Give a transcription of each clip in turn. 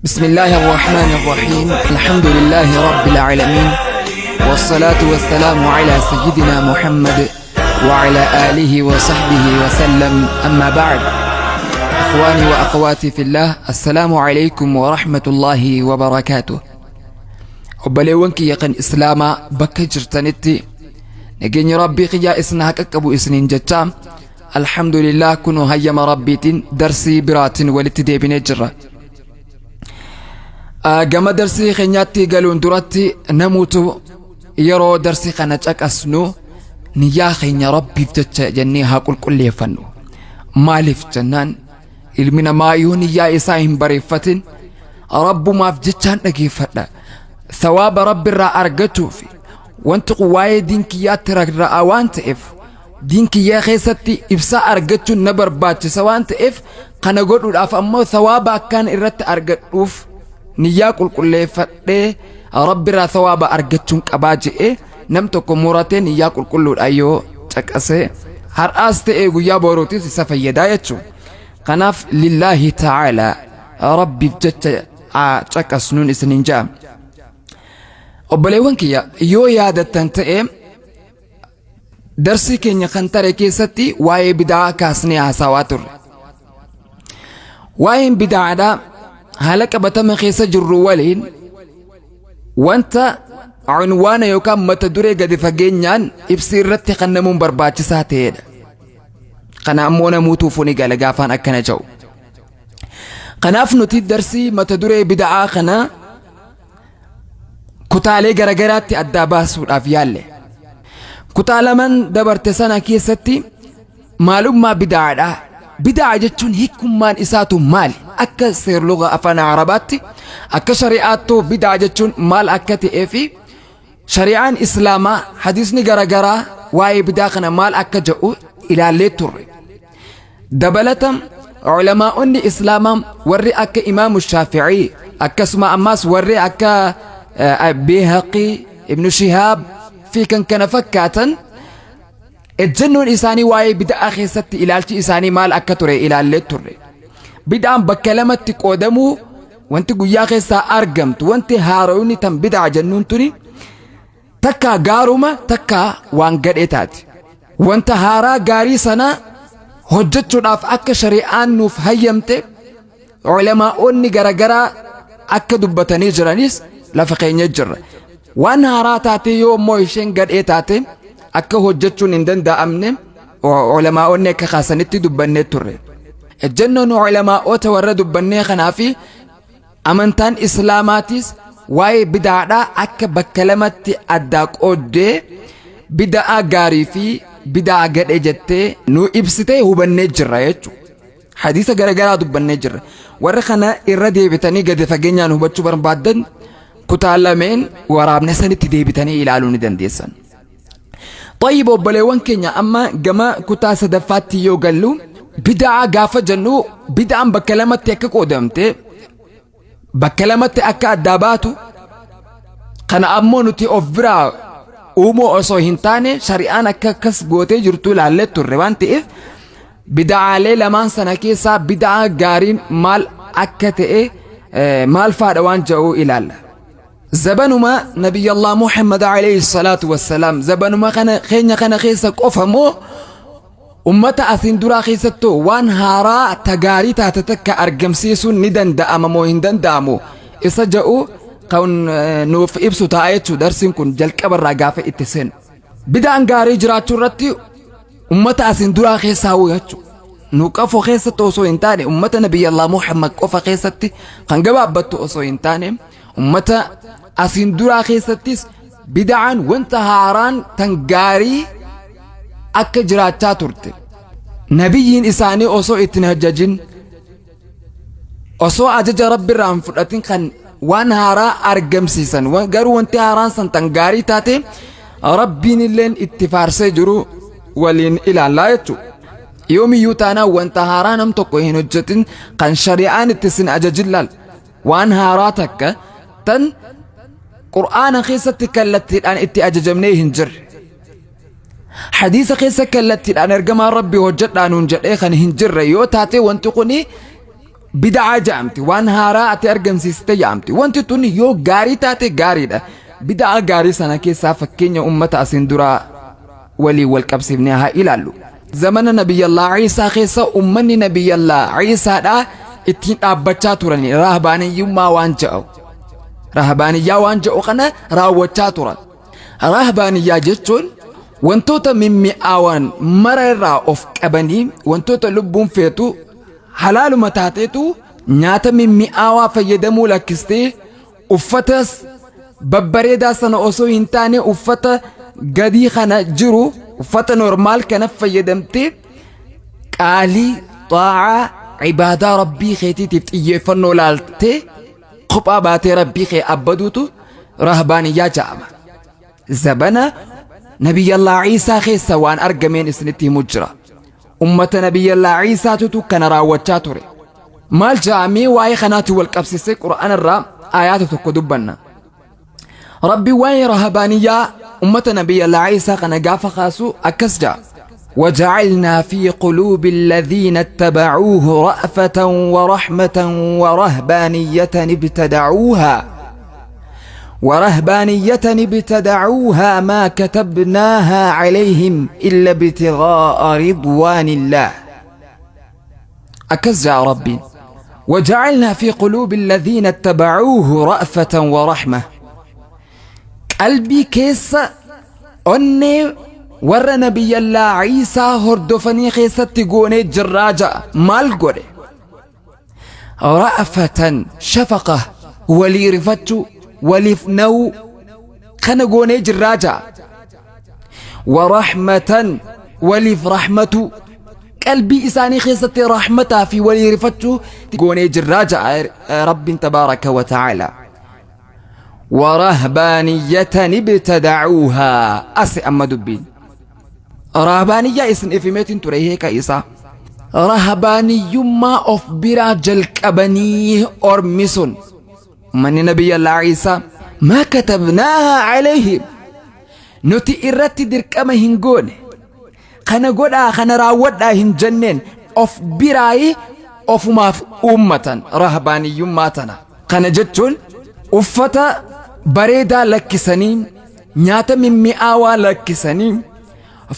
بسم الله الرحمن الرحيم. الحمد لله رب العالمين، والصلاة والسلام على سيدنا محمد وعلى آله وصحبه وسلم. أما بعد، إخواني وأخواتي في الله، السلام عليكم ورحمة الله وبركاته. وبلونك يقن إسلاما بكجر تنتي نجين ربي قيا إسناك أبو إسنين جتام. الحمد لله كنوا هيا مربيتين درسي برات ولتدي بنجرة قام درسي خنياتي قالون دراتي نموتو يرو درسي خناتك أسنو نيا خين ربي فتش جنيها كل يفنو مالف جنان المنا ما يهون يا إساهم بريفتن رب ما فتشان نجيفتنا ثواب رب الرا أرجتو في وانت قواي دينك يا ترى وانت إف دينك يا خيستي إبسا أرجتو نبر باتش سوانت إف قنا قول أف أما ثوابا كان إرت أرجتوف نيا كل فتة رب الرا ثواب أرجتون كباجي نمتكم مرتين نيا كل أيو تكاسة هر أست ويا بروتي سفيدا يتشو قناف لله تعالى ربي بجت تكاسنون إسنينجام وبليوانك يو يادة تنتئ درسي كن يخنتري كيستي واي بدعا كاسني عسواتر واي بدعا دا هلك بتم خيسة جروالين وانت عنوان يوكام متدوري قد فقينيان ابسير رتي قنمون برباتي ساتين قنا امونا موتوفوني قال قافان اكنا جو قناف نتي درسي متدوري بدعا قنا كتالي غرغراتي الداباسو الافيالي كتالا من دبرت سنة كيستي معلوم ما بدعة جتشون هيكم مان إساتو مال أكا سير لغة أفانا عرباتي أكا شريعاتو بدعة جتشون مال أكا تئفي شريعان إسلاما حديثني غرغرا واي بداخنا مال أكا جاءو إلى ليتر دبلتم علماء إسلاما وري أكا إمام الشافعي أكا سما أماس وري أكا بيهقي ابن شهاب في كان فكاتا الجنون إساني واي بدا أخي ستي إلالتي إساني مال أكتوري إلى الليتوري بدا بكلمة تقودمو وانت قويا خيسا أرقمت وانت هاروني تم بدا جنون توني تكا غاروما تكا وانقر إتات وانت هارا غاري سنة هجتشو ناف أكا شريعان نوف هيمت علماء أني غرغرا أكا دبتاني جرانيس لفقين يجر وان هاراتاتي يوم مويشين قد إتاتي أكا هجتشون اندن دا أمني وعلماء أنك خاسنتي دبني توري الجنون علماء تورد دبني خنافي أمنتان إسلاماتيس واي بدعا أكا بكلمتي أداك أودي بدعا غاري في بدعا قد إجتي نو إبسيتي هو بني جرى يجو حديثة غرغرا دبني جرى ورخنا إردي بتاني قد فقينيان هو بچو برمبادن كتعلمين ورابنا سنتي دي بتاني إلالوني دنديسان طيب وبليوان كينيا أما جما كتا سدفاتي يو قالو بدعا غافة جنو بدعا بكلمتي أكا قدمتي بكلمتي أكا أداباتو قنا أمونو تي أوفرا أومو أصو هنتاني شريعان أكا كسبوتي جرتو لعلتو الروان تئف بدعا لي لمان سنكيسا بدعا غارين مال أكا تئي مال فاروان جو إلى الله زبنما نبي الله محمد عليه الصلاة والسلام زبنما خينا خيسا قفمو أمتا أثين درا خيستو وان هارا تغاري تاتتكا أرقمسيسو ندن داممو هندن دامو إسا جاءو قون نوف إبسو تايتشو درسين كن جل كبر راقافة اتسين بدا انغاري جراتشو رتي أمتا أثين درا خيسا ويتشو نوقفو خيستو أسو انتاني أمتا نبي الله محمد قفا خيستي خنقباب بطو أسو انتاني أمتا أسين درا خيستيس بدعان وانت هاران تنغاري أكا جراتا ترتي نبيين إساني أصو اتنهججين أصو أجج رب الرام فرأتين خان وان هارا أرقم سيسان وانقارو وانت هاران سان تنغاري تاتي ربين اللين اتفار سيجرو ولين إلا لا يتو يومي يوتانا وانت هاران امتقو هنجتين قان شريعان اتسن أججلال وان هاراتك تن قرآن خيسة كالتي الآن اتي أججمنيه هنجر حديث خيسة كالتي الآن ارقما ربي وجد لانون جد ايخان هنجر يو تاتي وانتقني bid'aa jedhamti. Waan haaraa ati argamsiiste jedhamti. Wanti tun yoo gaarii taate gaariidha. Bid'aa gaarii sana keessaa fakkeenya ummata asin duraa walii wal qabsiifnee haa ilaallu. Zamana Nabiyyallaa Ciisaa keessa ummanni Nabiyyallaa Ciisaadhaa ittiin dhaabbachaa turani rahbaaniyyummaa waan jedhu. Rahbaaniyyaa waan jedhu kana raawwachaa turan. Rahbaaniyyaa jechuun wantoota mimmi'aawan mara irraa of qabanii wantoota lubbuun feetu halaaluma taateetu nyaata mimmi'aawaa fayyadamuu lakkistee uffatas babbareedaa sana osoo hin taane uffata gadii kana jiru uffata normaal kana fayyadamtee qaalii xaa'aa ibaadaa rabbii keetiitiif xiyyeeffannoo laaltee kophaa baatee rabbii kee abbaduutu rahbaaniyyaa jedhama. Zabana Nabiyyallaa Ciisaa keessa waan argameen isinitti himu jira. Ummata Nabiyyallaa Ciisaatutu kana raawwachaa ture. Maal jedhamee waa'ee kanaatti wal qabsiisee Qur'aana irraa aayaata tokko dubbanna. Rabbi waa'ee rahbaaniyyaa ummata Nabiyyallaa Ciisaa kana gaafa kaasu akkas jedha. وجعلنا في قلوب الذين اتبعوه رأفة ورحمة ورهبانية ابتدعوها ما كتبناها عليهم إلا ابتغاء رضوان الله. أكزع ربي وجعلنا في قلوب الذين اتبعوه رأفة ورحمة. قلبي كيس أني ور Nabiyyallaa Ciisaa hordofanii keessatti goonee jirraaja maal godhe ra'afatan shafaqa walii rifachuu waliif na'uu kana goonee jirraaja warahmatan waliif rahmatu qalbii isaanii keessatti rahmataa fi walii rifachuu goonee jirraaja rabbiin tabaaraka wa ta'ala. ورهبانية ابتدعوها أسي أما دبين rahbaaniyyaa isin ifimeetiin ture hiika isaa rahbaaniyyummaa of biraa jalqabanii ormi sun manni Nabiyyallaa Ciisaa maa katabnaahaa calayhim nuti irratti dirqama hin goone kana godhaa kana raawwadhaa hin jenneen of biraayi ofumaaf uummatan rahbaaniyyummaa tana. Kana jechuun uffata bareedaa lakkisanii nyaata mimmi'aawaa lakkisanii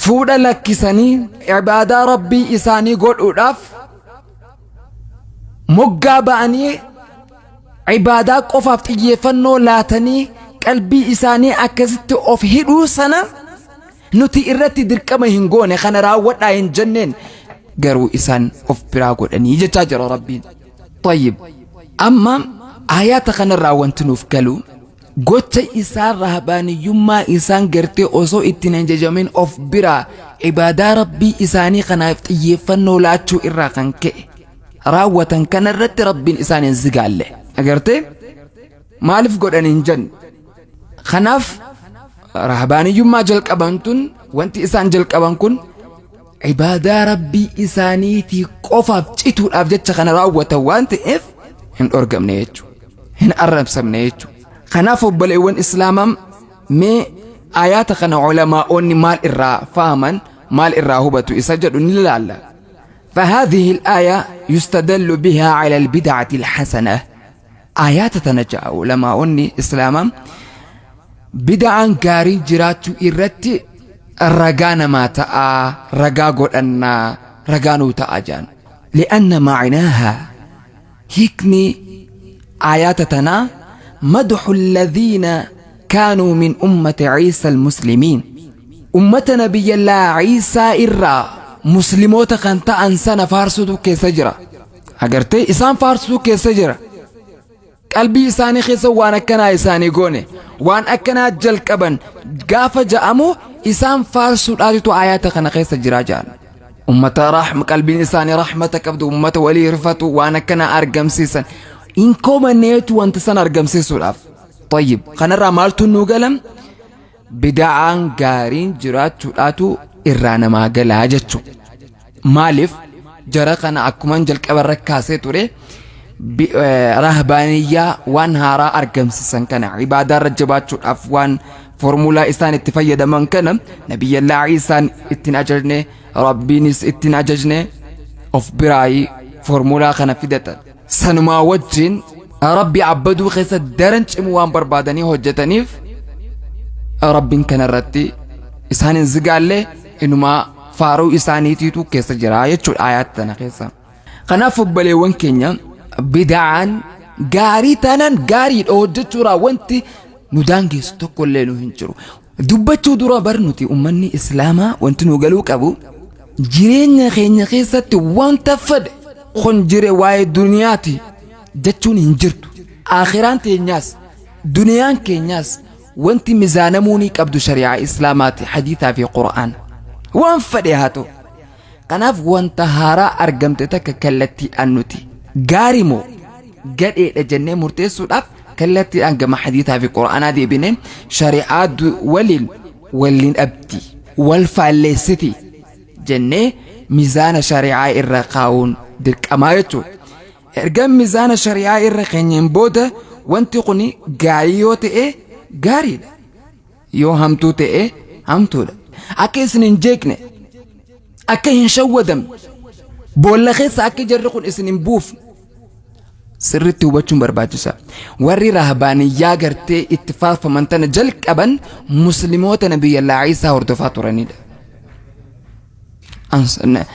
fuudha lakkisanii ibaadaa rabbii isaanii godhuudhaaf moggaa ba'anii ibaadaa qofaaf xiyyeeffannoo laatanii qalbii isaanii akkasitti of hidhuu sana nuti irratti dirqama hin goone kana raawwadhaa hin jenneen garuu isaan of biraa godhanii jechaa jira rabbiin. Tayyib amma aayaata kanarraa wanti nuuf galu gocha isaan rahbaaniyyummaa isaan gartee osoo ittiin hin jajamin of biraa ibaadaa rabbii isaanii kanaaf xiyyeeffannoo laachuu irraa kan ka'e raawwatan kanarratti rabbiin isaan hin zigaalle agartee maaliif godhan hin jenne. Kanaaf rahbaaniyyummaa jalqaban tun wanti isaan jalqaban kun ibaadaa rabbii isaaniitii qofaaf cituudhaaf jecha kana raawwatan waan ta'eef hin dhorgamne jechuudha hin arrabsamne jechuudha. Kanaaf obboleewwan islaamaa mee aayaata kana ulamaa'onni maal irraa fahaman maal irraa hubatu isa jedhu ni ilaalla. فهذه الآية يستدل بها على البدعة الحسنة. آيات تنجأ علماء إسلاما بدعا غاري جراتو إرتي الرقان ما تأى رقاقو أن رقانو تأجان لأن معناها هيكني آيات تنا مدح الذين كانوا من أمة عيسى المسلمين. أمة نبي الله عيسى إرّا مسلموتا كانتا أنسان فارسو كيسجرة أغرتي إسان فارسو كيسجرة قلبي إساني خيسا وان أكنا إساني قوني وان أكنا جل كبن قافة جأمو إسان فارسو آتتو آياتا كان خيسا جراجان أمة رحم قلبي إساني رحمتك أبدو أمة ولي رفتو وان أكنا أرقم سيسان إنكو منيتو وانت سان أرقم سيسو الأف. طيب خنرى مالتو نوغلم بدعان غارين جراتو آتو irraana maagalaa jechuun maaliif jara kana akkuman jalqaba rakkaasee ture rahbaaniyyaa waan haaraa argamsiisan kana ibaadaa irra jabaachuudhaaf waan formulaa isaan itti fayyadaman kana Nabiyyallaa Ciisaan ittiin ajajne rabbiinis ittiin ajajne of biraayii formulaa kana fidatan sanumaa wajjin rabbi abbaduu keessa daran cimu waan barbaadanii hojjetaniif rabbiin kanarratti isaanin zigaallee inumaa faaruu isaaniitiitu keessa jira jechuudha aayaat tana keessa. Kanaaf obboleewwan keenya bid'aan gaarii taanaan gaariidha hojjechuudha wanti nu daangessu tokkollee nu hin jiru. Dubbachuu dura barnuti ummanni islaamaa wanti nu galuu qabu jireenya keenya keessatti wanta fedhe kun jire waa'ee duniyaati jechuun hin jirtu. Akhiraan teenyaas duniyaan keenyaas wanti mizaanamuunii qabdu shari'aa islaamaati hadiisaa fi qura'aan waan fedhe haa ta'u. Kanaaf wanta haaraa argamte takka kallattiidhaan nuti gaarii moo gadheedha jennee murteessuudhaaf kallattiidhaan gama hadiisaa fi qura'aanaa deebinee shari'aa waliin dhabdi wal faalleessiti jennee mizaana shari'aa irra kaa'uun dirqamaa jechuudha. Erga mizaana shari'aa irra keenyeen booda wanti kuni gaarii yoo ta'e gaariidha, yoo hamtuu ta'e hamtuudha. Akka isin hin jeeqne, akka hin shawwadamne, boolla keessa akka jarri kun isin hin buufne sirriitti hubachuun barbaachisa. Warri rahabaaniyyaa gartee itti faarfaman tana jalqaban musliimoota nabiyyallaa Iisaa hordofaa turanidha.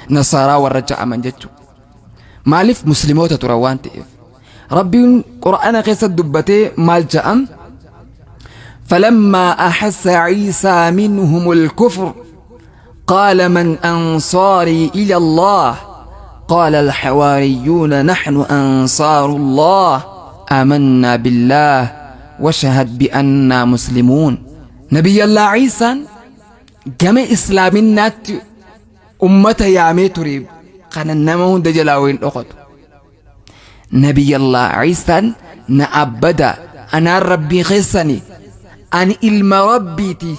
Nasaaraa warra ja'aman jechuudha. Maaliif musliimoota turan waan ta'eef rabbiin qura'aana keessa dubbatee maal ja'am فلما أحس عيسى منهم الكفر قال من أنصاري إلى الله قال الحواريون نحن أنصار الله آمنا بالله وشهد بأننا مسلمون. نبي الله عيسى جمع إسلامنا أمة يامي تريب قال النمو دجلاوين أخذ نبي الله عيسى نعبد أنا ربي خيسني أن إلما ربيتي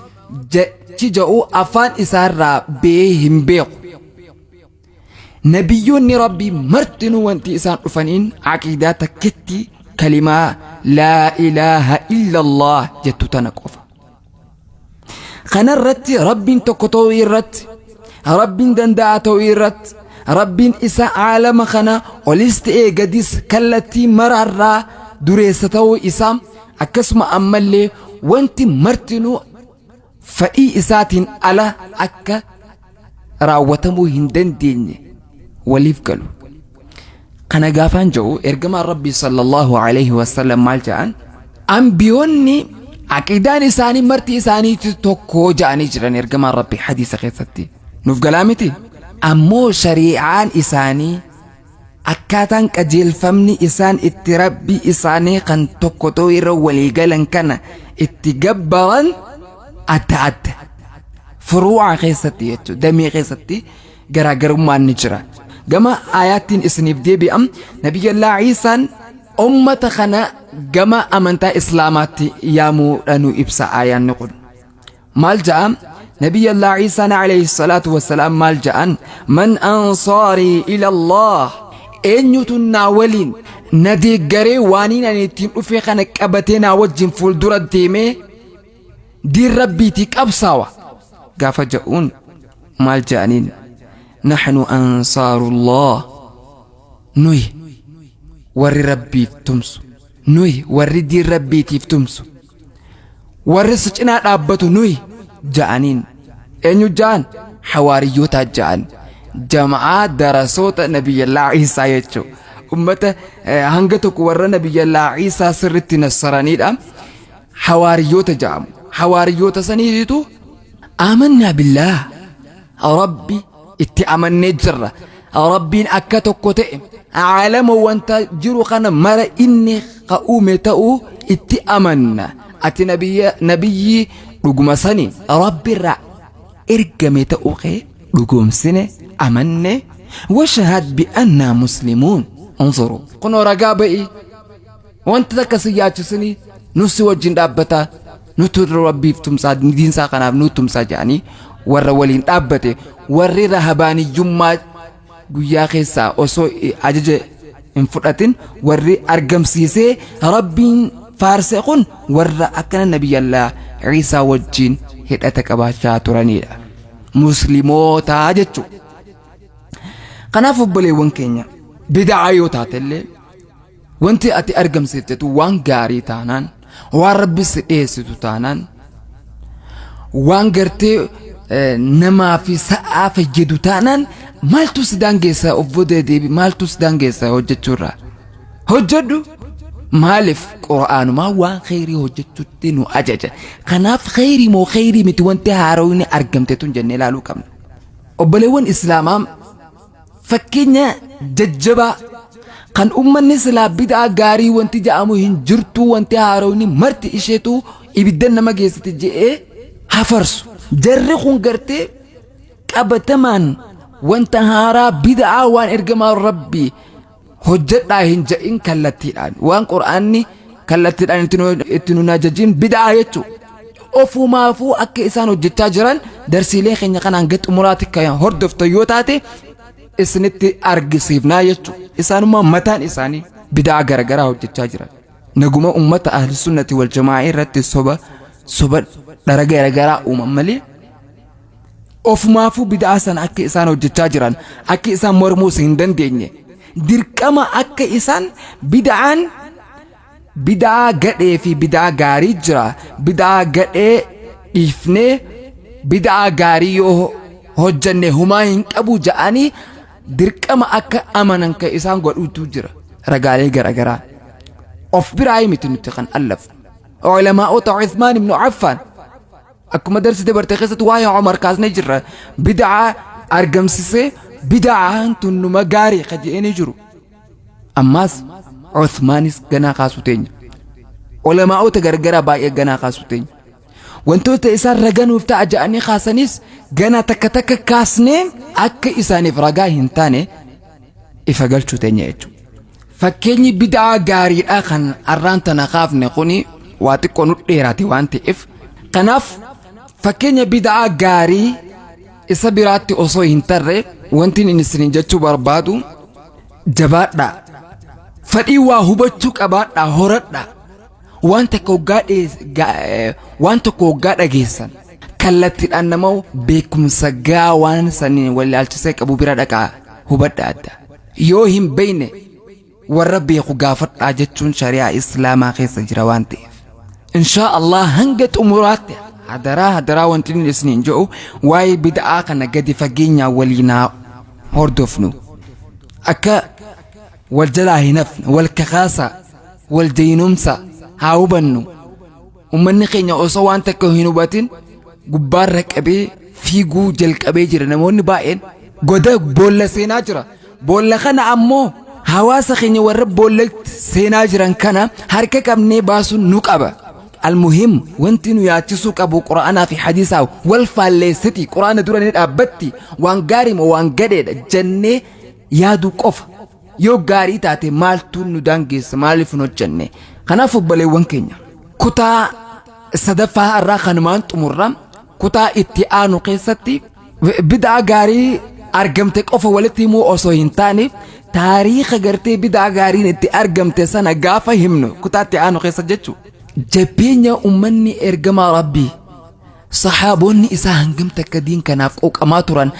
جاءوا أفان إسارة بهم بيق نبيوني ربي مرتنو وانتي إسان أفنين عقيداتك كتي كلمة لا إله إلا الله جتو تنقف خنا الرت ربي تقطو الرت ربي دنداتو الرت ربي إسا عالم خنا ولست قديس كالتي مرر دريستو إسام أكسم أمالي وانت مرتنو فأي إساتين على أكا راوتمو هندن ديني وليف قالوا قنا قافان جو إرقما ربي صلى الله عليه وسلم مالجان أنبيوني عقيدان إساني مرتي إساني تتوكو جاني جران إرقما ربي حديث خيثتي نوف قلامتي أمو شريعان إساني أكاتان كجيل فمني إسان اتربي إساني قن توكوتو يرو وليقالن كان اتقبرا أتعد فروع خيستي دمي خيستي قراقر ما نجرى قما آيات إسنيف دي بأم نبي الله عيسى أمة خنا قما أمنتا إسلاماتي يامو لنو إبسا آيان نقول مالجأ نبي الله عيسى عليه الصلاة والسلام مالجأ من أنصاري إلى الله إن يتنا ولين ندي قري وانين أن يتم أفقنا كبتنا وجن فول دور الديمي دي ربي تيك أبساوة قاف جاءون مالجأنين نحن أنصار الله نوي وري ربي تمسو نوي وري دي ربي تمسو وري سجنا رابطو نوي جانين أنيو جان حواريوتا جان جماعة دراسوت نبي الله عيسى يجو أمته هنگتك ورى نبي الله عيسى سرت نصراني الأم حواريوتا جام حواريوتا سنيدتو آمنا بالله ربي اتأمن جرة ربين أكتك تئم عالم وانت جرو خانا مرا إني قومتو اتأمن أتي نبي رقم سني ربي الرع إرقمتو خي رقم سنة أمني وشهد بأننا مسلمون انظروا قنو رقابئي وانت تكسيات سني نسوى الجندابتا نتر ربي فتمسا دين ساقنا نتمسا جاني warra waliin dhaabbate warri rahabaaniyyummaa guyyaa keessaa osoo ajaja hin fudhatin warri argamsiisee rabbiin faarse kun warra akkana nabiyyallaa Iisaa wajjin hidhata qabaachaa turanidha muslimootaa jechuudha. Kanaaf obboleewwan keenya bid'aa yoo taatellee wanti ati argamsiiftetu waan gaarii taanaan waan rabbi si dhiyeessitu taanaan waan gartee namaa fi sa'aa fayyadu taanaan maaltu si daangeessa of booda deebi maaltu si daangeessa hojjechuurraa hojjedhu maaliif qura'aanumaa waan khayrii hojjechuutti nu ajaja kanaaf khayrii moo khayrii miti wanti haarawni argamteetun jennee ilaaluu qabna obboleewwan islaamaa fakkeenya jajjabaa kan ummanni silaa bid'aa gaarii wanti ja'amu hin jirtu wanti haarawni marti isheetu ibiddan nama geessiti je'ee hafarsu jarri kun gartee qabatamaan wanta haaraa bid'aa waan ergamaa rabbii hojjedhaa hin ja'in kallattiidhaan waan qur'aanni kallattiidhaan itti nun ajajiin bid'aa jechuu ofumaafuu akka isaan hojjechaa jiran darsiilee keenya kanaan gaxumuraatti kan hordofta yoo taate isinitti argisiifnaa jechuu isaanummaa mataan isaanii bid'aa garagaraa hojjechaa jiran naguma ummata ahli sunnati wal jamaa irratti soba dhara garagaraa uuman malee ofumaafuu bid'aa sana akka isaan hojjechaa jiran akka isaan mormuus hin dandeenye dirqama akka isaan bid'aa gadhee fi bid'aa gaarii jira bid'aa gadhee dhiifnee bid'aa gaarii yoo hojjenne humaa hin qabu ja'anii dirqama akka amanan ka isaan godhutu jira ragaalee garagaraa of biraa miti nuti kan allaf ulamaa'ota Uthman ibn Affan akkuma darsi dabarte keessatti waa'ee Umar kaasnee jirra bid'aa argamsisee bid'aan tunnuma gaarii qajeeni jiru ammas Uthmanis ganaa kaasuu teenya ulamaa'ota garagaraa baay'ee ganaa kaasuu teenya wantoota isaan raganuuf ta'a ja'anii kaasanis ganaa takka takka kaasnee akka isaaniif ragaa hin taane ifa galchuu teenya jechuudha fakkeenyi bid'aa gaariidhaa kan arraan tana kaafne kuni waa xiqqoo nu dheeraate waan ta'eef kanaaf fakkeenya bid'aa gaarii isa biraatti osoo hin tarre wanti inni isiniin jechuu barbaadu jabaadhaa fadhii waa hubachuu qabaadhaa horadhaa waan tokko hoggaa dhageessan kallattiidhaan nama beekumsa gaa waan saniin walilaalchisee qabu bira dhaqaa hubadha adda yoo hin beeyne warra beeku gaafadhaa jechuun shari'aa islaamaa keessa jira waan ta'eef inshaa Allah hanga xumuraatti hadaraa wanti inni isiniin jedhu waa'ee bid'aa kana gadi fageenyaa waliinaa hordofnu akka wal jalaa hin hafne wal kakaasa wal deynumsa haa hubannu ummanni keenya osoo waan takka hin hubatin gubbaarra qabee fiiguu jalqabee jira namoonni baay'een goda boolla seenaa jira boolla kana ammoo hawaasa keenya warra boolla seenaa jiran kana harka qabnee baasuun nu qaba المهم وانتي نو ياتيسو قبو قرآن في حديثا والفاليستي قرآن دوراني دابتي وان غاريم وان غدد جنة يادو قف يو غاري تاتي مالتو ندانجيس مالفنو جنة خنافو بلي وان كينيا كتا صدفها الراخن مان تمرم كتا اتيانو قيستي بدأ غاري أرقمتك أوفا ولتيمو أوسو هنتاني تاريخ غرتي بدأ غاري نتي أرقمتي سنة غافا همنو كتا اتيانو قيست جتشو جبينيا أمني إرجما ربي صحابوني إسا هنجم تكدين كناف أوك أماتوران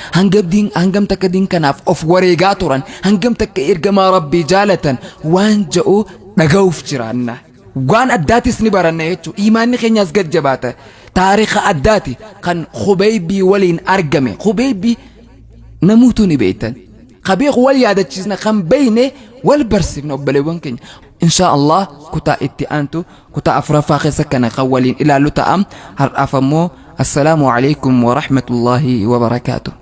هنجم تكدين كناف أوف وريغاتوران هنجم تك إرجما ربي جالة وان جاءو نجوف جرانا وان أداتي سنبارنا يتو إيماني خين يزقد جباتا تاريخ أداتي كان خبيبي ولين أرجمي خبيبي نموتوني بيتا خبيق ولي هذا تشيزنا خم بيني والبرسي بنقبل وانكين إن شاء الله كتا اتئانتو كتا أفرافا خيسكنا قوالين إلى لتأم هر أفمو السلام عليكم ورحمة الله وبركاته